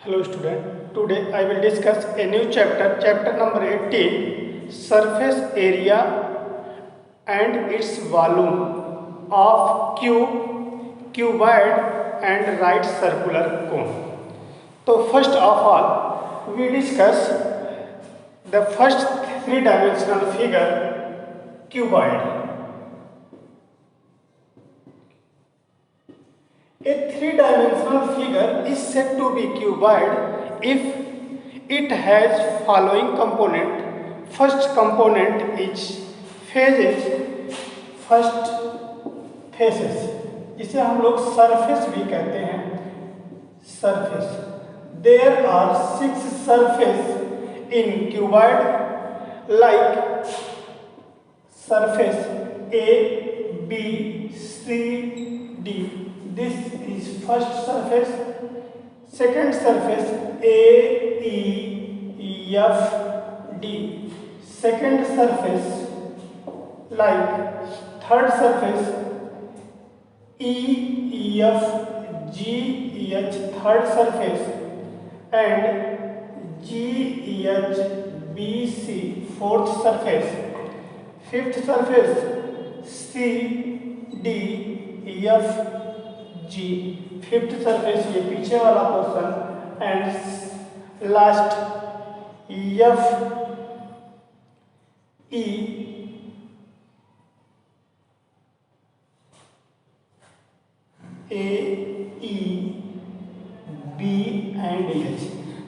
Hello student, today I will discuss a new chapter number 18, surface area and its volume of cube, cuboid and right circular cone. So first of all, we discuss the first three-dimensional figure, cuboid. A three-dimensional figure is said to be cuboid if it has following component. First component is phases, first faces, जिसे हम लोग surface भी कहते हैं, surface. There are 6 surfaces in cuboid like surface A, B, C, D. This is first surface. Second surface A, E, F, D. Second surface like third surface E, F, G, H. Third surface and G, H, B, C. Fourth surface. Fifth surface C, D, F, G. Fifth surface ये पीछे वाला portion and last F, E, A, E, B and H.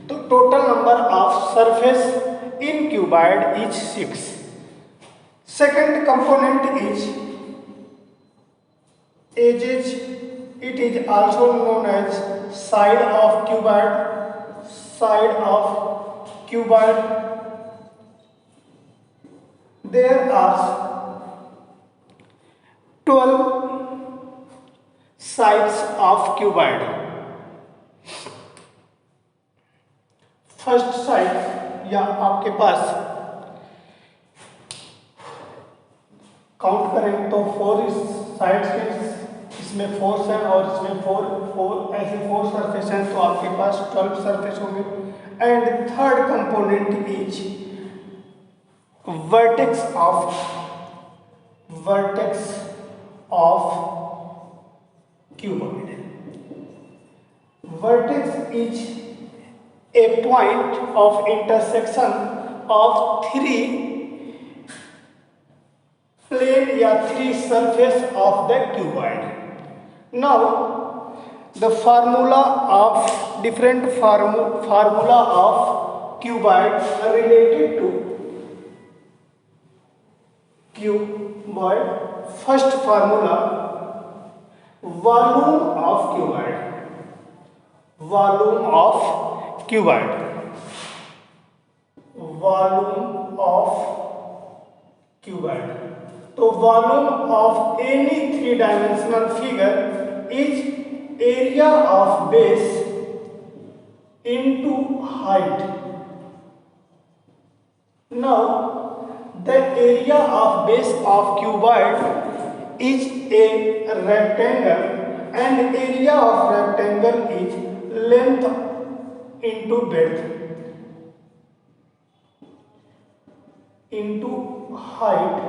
तो total number of surface in cuboid is 6. Second component is edges. It is also known as side of cuboid. Side of cuboid. There are 12 sides of cuboid. First side या आपके पास count करें तो 4 sides के, इसमें 4 हैं और इसमें 4 ऐसे 4 सरफेस हैं, तो आपके पास 12 सरफेस होंगे. And third component is vertex of cuboid. Vertex is a point of intersection of 3 plane या 3 surface of the cuboid. Now the formula of different formula of cuboid are related to cuboid. First formula, volume of cuboid. Volume of cuboid. Volume of cuboid. तो volume of any three-dimensional figure is area of base into height. Now the area of base of cuboid is a rectangle and area of rectangle is length into breadth into height.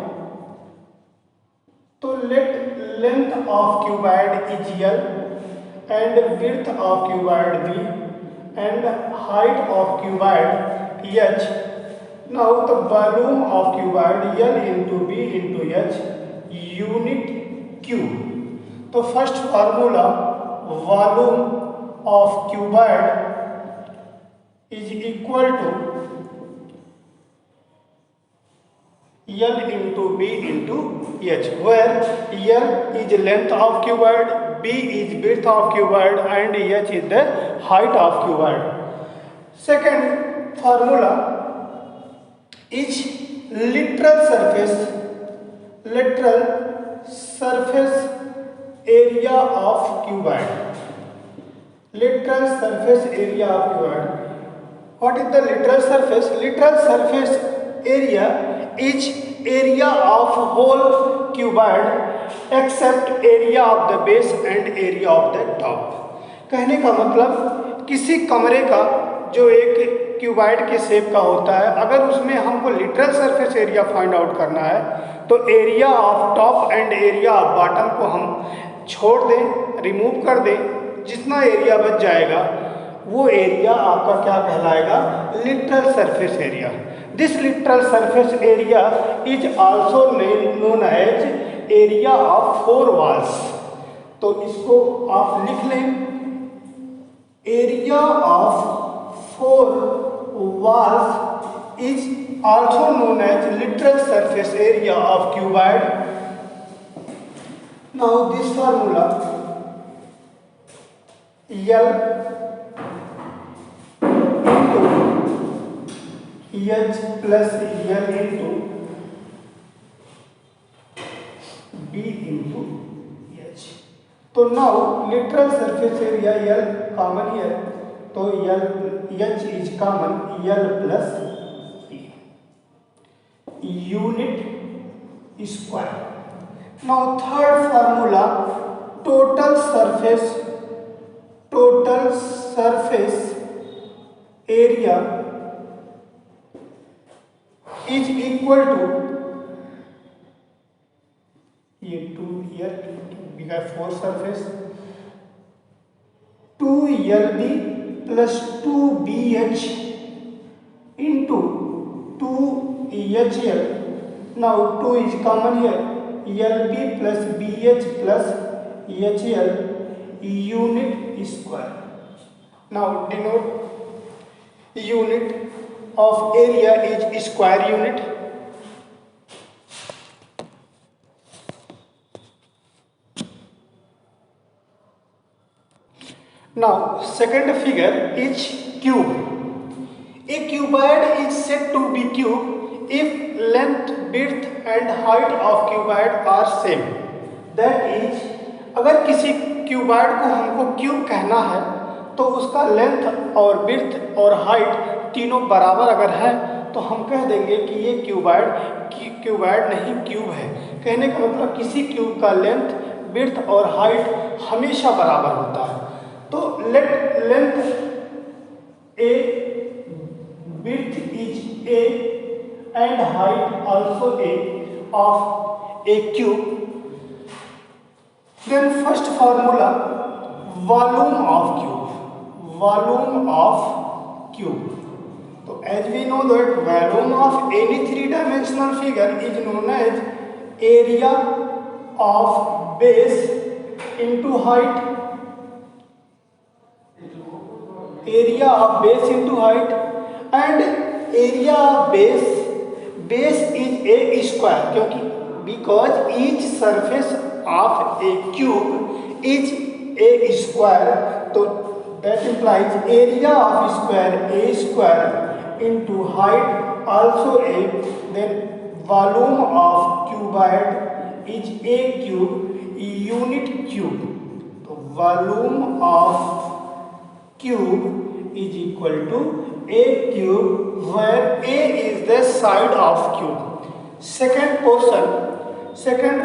तो length of cuboid is L and width of cuboid V and height of cuboid H. Now the volume of cuboid L into B into H unit cube. तो first formula, volume of cuboid is equal to L into B into H, where L is length of cuboid, B is width of cuboid and H is the height of cuboid. Second formula is lateral surface area of cuboid. Lateral surface area of cuboid. What is the lateral surface? Lateral surface area is area of whole cuboid except area of the base and area of the top. कहने का मतलब किसी कमरे का जो एक cuboid के shape का होता है, अगर उसमें हमको literal surface area find out करना है तो area of top and area of bottom को हम छोड़ दें, रिमूव कर दें, जितना एरिया बच जाएगा वो एरिया आपका क्या कहलाएगा, lateral surface area. This lateral surface area is also known as area of 4 walls. तो इसको आप लिख लें, area of 4 walls is also known as lateral surface area of cuboid. Now this formula L H plus L into B into H। तो now lateral surface area L common है, तो L H is common, L plus B unit square. Now third formula total surface area is equal to, ये 2 here because 4 surface 2LB plus 2BH into 2HL। now 2 is common here, LB plus BH plus HL unit square। now denote unit of area is square unit। now second figure is cube। a cuboid is said to be cube if length, width and height of cuboid are same। that is, अगर किसी cuboid को हमको cube कहना है तो उसका length और width और हाइट तीनों बराबर अगर है तो हम कह देंगे कि ये क्यूबाइड नहीं क्यूब है। कहने का मतलब किसी क्यूब का लेंथ, विड्थ और हाइट हमेशा बराबर होता है। तो length a, width is a and height also a of a cube। then first formula volume of cube। तो as we know that volume of any 3-dimensional figure is known as area of base into height, area of base into height, and area of base is a square, क्योंकि because each surface of a cube is a square, तो that implies area of square into height also a, then volume of cuboid is a cube unit cube। तो volume of cube is equal to a cube where a is the side of cube। second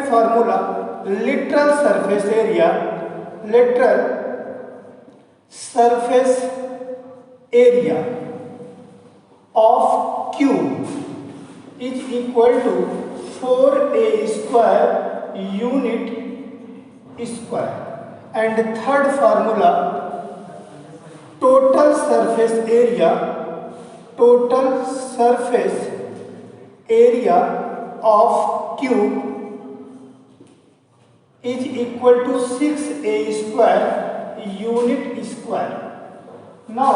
formula literal surface area of cube is equal to 4a square unit square। and third formula total surface area of cube is equal to 6a square unit square। now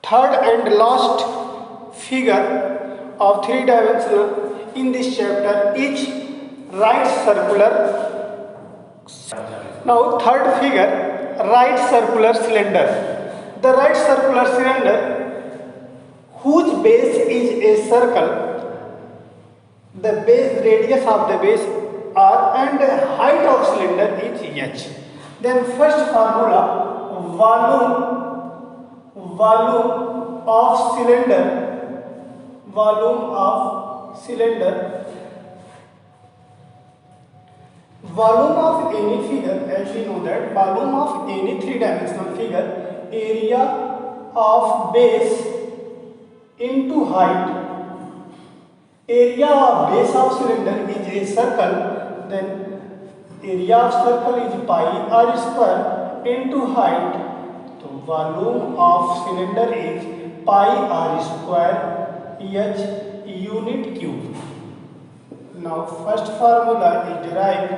third and last figure of 3-dimensional in this chapter is right circular। now third figure, right circular cylinder। the right circular cylinder whose base is a circle, the base radius of the base r and height of cylinder is h। then first formula volume of cylinder volume of any figure, as we know that volume of any three-dimensional figure, area of base into height. Area of base of cylinder is a circle, then area of circle is pi r square into height. So volume of cylinder is pi r square h unit cube. Now first formula is derived.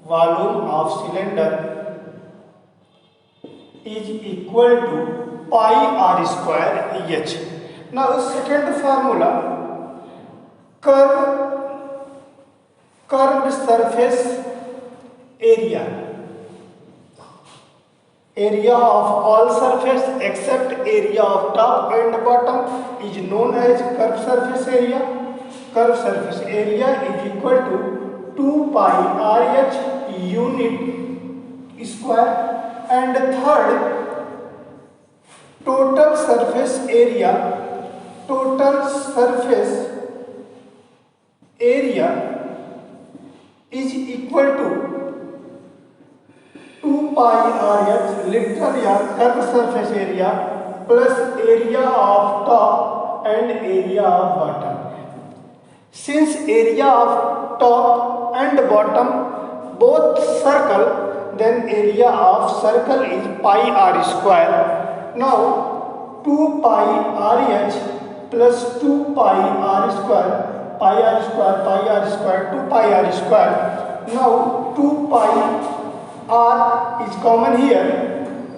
Volume of cylinder is equal to pi r square h. Now second formula, curved surface area. Area of all surface except area of top and bottom is known as curved surface area. Curved surface area is equal to 2 pi RH unit square. And third, total surface area is equal to 2 pi RH literal या curved surface area plus area of top and area of bottom. Since area of top and bottom both circle, then area of circle is pi r square. Now 2 pi RH plus 2 pi r square, pi r square, 2 pi r square. Now 2 pi r is common here,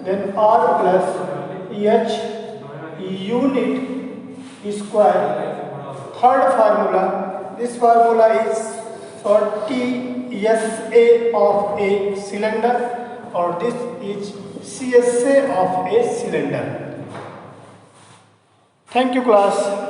then r plus h unit square. Third formula, this formula is for TSA of a cylinder, or this is CSA of a cylinder. Thank you class.